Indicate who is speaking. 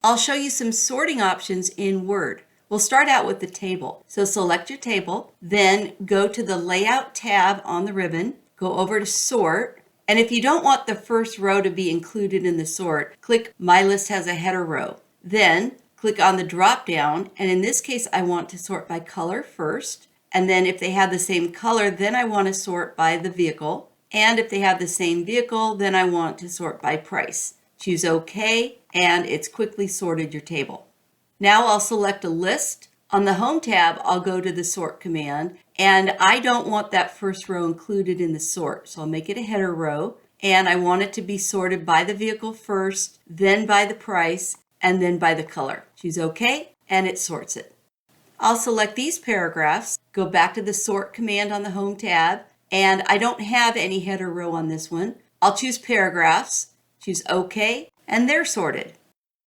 Speaker 1: I'll show you some sorting options in Word. We'll start out with the table. So select your table, then go to the Layout tab on the ribbon, go over to Sort, and if you don't want the first row to be included in the sort, click My List Has a Header Row. Then click on the drop down, and in this case I want to sort by color first, and then if they have the same color, then I want to sort by the vehicle, and if they have the same vehicle, then I want to sort by price. Choose OK, and it's quickly sorted your table. Now I'll select a list. On the Home tab, I'll go to the Sort command, and I don't want that first row included in the sort, so I'll make it a header row, and I want it to be sorted by the vehicle first, then by the price, and then by the color. Choose OK, and it sorts it. I'll select these paragraphs, go back to the Sort command on the Home tab, and I don't have any header row on this one. I'll choose Paragraphs, choose OK, and they're sorted.